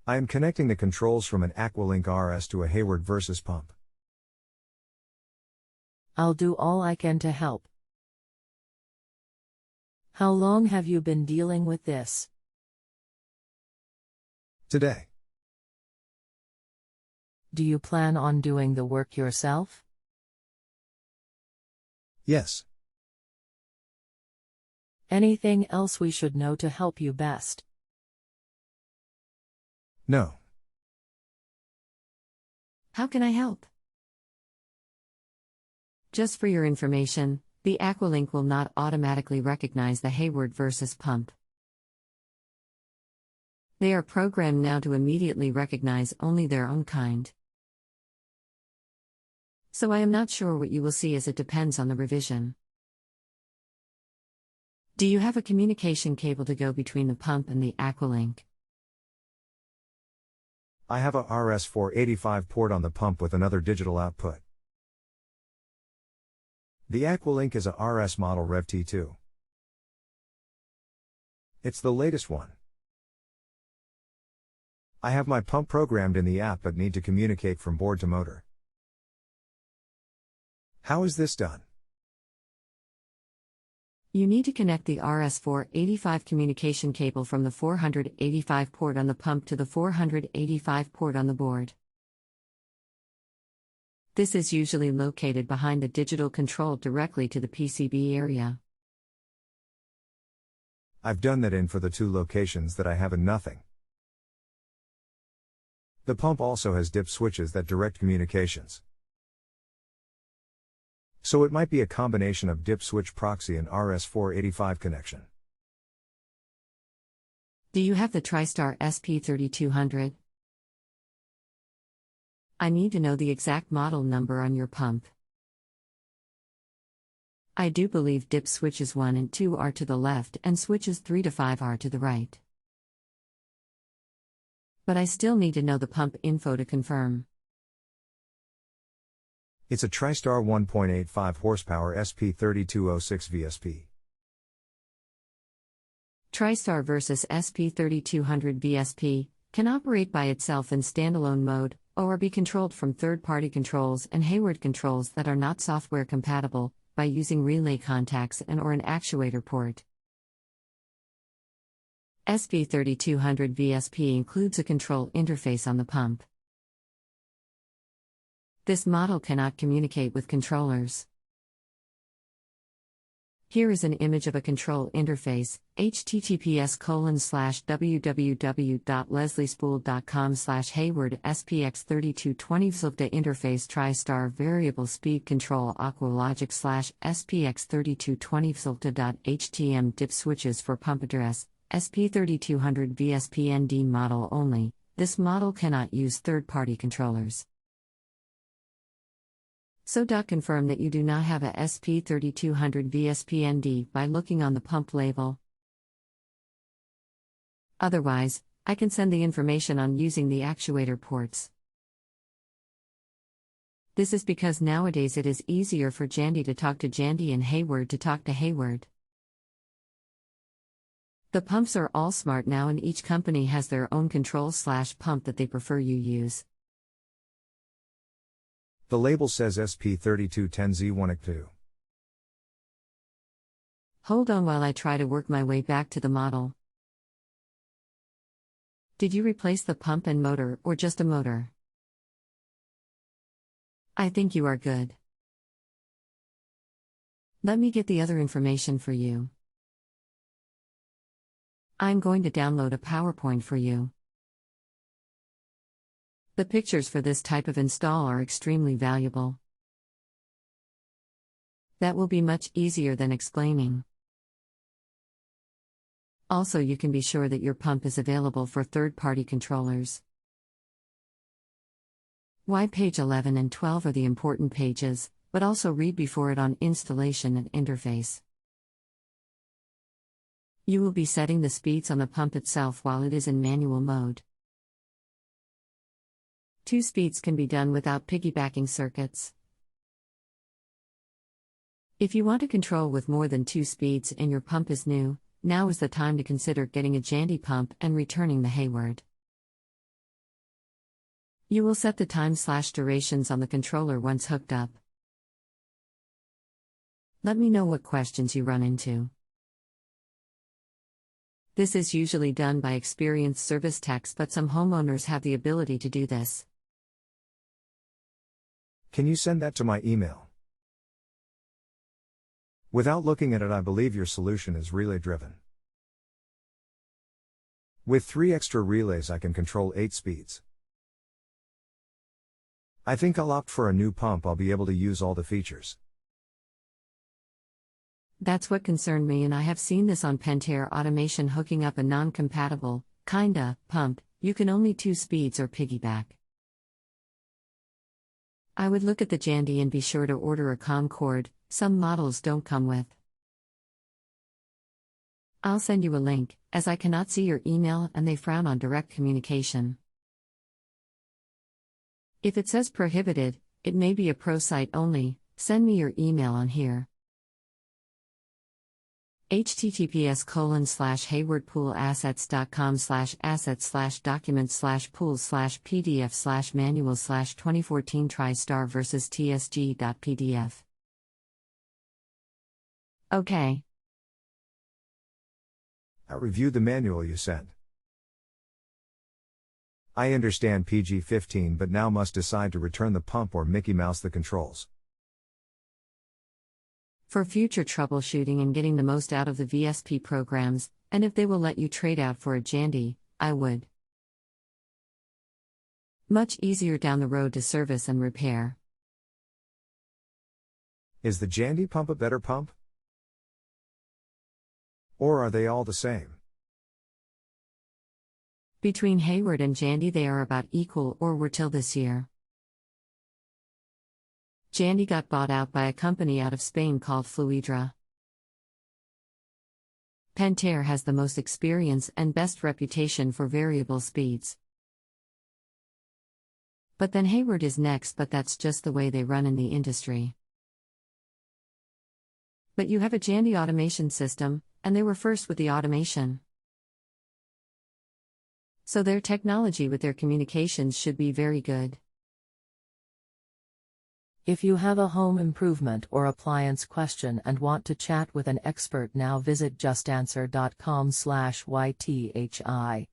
I am connecting the controls from an Aqualink RS to a Hayward versus pump. I'll do all I can to help. How long have you been dealing with this? Today. Do you plan on doing the work yourself? Yes. Anything else we should know to help you best? No. How can I help? Just for your information, the Aqualink will not automatically recognize the Hayward versus pump. They are programmed now to immediately recognize only their own kind. So I am not sure what you will see, as it depends on the revision. Do you have a communication cable to go between the pump and the Aqualink? I have a RS485 port on the pump with another digital output. The Aqualink is a RS model Rev T2. It's the latest one. I have my pump programmed in the app but need to communicate from board to motor. How is this done? You need to connect the RS485 communication cable from the 485 port on the pump to the 485 port on the board. This is usually located behind the digital control directly to the PCB area. I've done that in for the two locations that I have in nothing. The pump also has dip switches that direct communications. So it might be a combination of dip switch proxy and RS485 connection. Do you have the TriStar SP3200? I need to know the exact model number on your pump. I do believe dip switches 1 and 2 are to the left and switches 3 to 5 are to the right. But I still need to know the pump info to confirm. It's a TriStar 1.85 horsepower SP3206 VSP. TriStar versus SP3200 VSP can operate by itself in standalone mode, or be controlled from third-party controls and Hayward controls that are not software compatible, by using relay contacts and/or an actuator port. SP3200 VSP includes a control interface on the pump. This model cannot communicate with controllers. Here is an image of a control interface, https://www.lesliespool.com/Hayward SPX3220 VSLFDA interface TriStar variable speed control Aqualogic /SPX3220 VSLFDA.htm dip switches for pump address, SP3200 VSP-ND model only. This model cannot use third-party controllers. So confirm that you do not have a SP3200 VSP-ND by looking on the pump label. Otherwise, I can send the information on using the actuator ports. This is because nowadays it is easier for Jandy to talk to Jandy and Hayward to talk to Hayward. The pumps are all smart now and each company has their own control/pump that they prefer you use. The label says SP3210Z1-2. Hold on while I try to work my way back to the model. Did you replace the pump and motor or just a motor? I think you are good. Let me get the other information for you. I'm going to download a PowerPoint for you. The pictures for this type of install are extremely valuable. That will be much easier than explaining. Also, you can be sure that your pump is available for third-party controllers. Why page 11 and 12 are the important pages, but also read before it on installation and interface. You will be setting the speeds on the pump itself while it is in manual mode. 2 speeds can be done without piggybacking circuits. If you want to control with more than 2 speeds and your pump is new, now is the time to consider getting a Jandy pump and returning the Hayward. You will set the time/durations on the controller once hooked up. Let me know what questions you run into. This is usually done by experienced service techs, but some homeowners have the ability to do this. Can you send that to my email? Without looking at it, I believe your solution is relay driven. With 3 extra relays, I can control 8 speeds. I think I'll opt for a new pump. I'll be able to use all the features. That's what concerned me, and I have seen this on Pentair automation hooking up a non-compatible, kinda, pump. You can only 2 speeds or piggyback. I would look at the Jandy and be sure to order a COM cord. Some models don't come with. I'll send you a link, as I cannot see your email and they frown on direct communication. If it says prohibited, it may be a pro site only. Send me your email on here. https://haywardpoolassets.com/assets/documents/pools/pdf/manual/2014 TriStar vs TSG.pdf. Okay. I reviewed the manual you sent. I understand PG-15, but now must decide to return the pump or Mickey Mouse the controls. For future troubleshooting and getting the most out of the VSP programs, and if they will let you trade out for a Jandy, I would. Much easier down the road to service and repair. Is the Jandy pump a better pump? Or are they all the same? Between Hayward and Jandy, they are about equal or were till this year. Jandy got bought out by a company out of Spain called Fluidra. Pentair has the most experience and best reputation for variable speeds. But then Hayward is next, but that's just the way they run in the industry. But you have a Jandy automation system, and they were first with the automation. So their technology with their communications should be very good. If you have a home improvement or appliance question and want to chat with an expert, now visit JustAnswer.com/YTHI.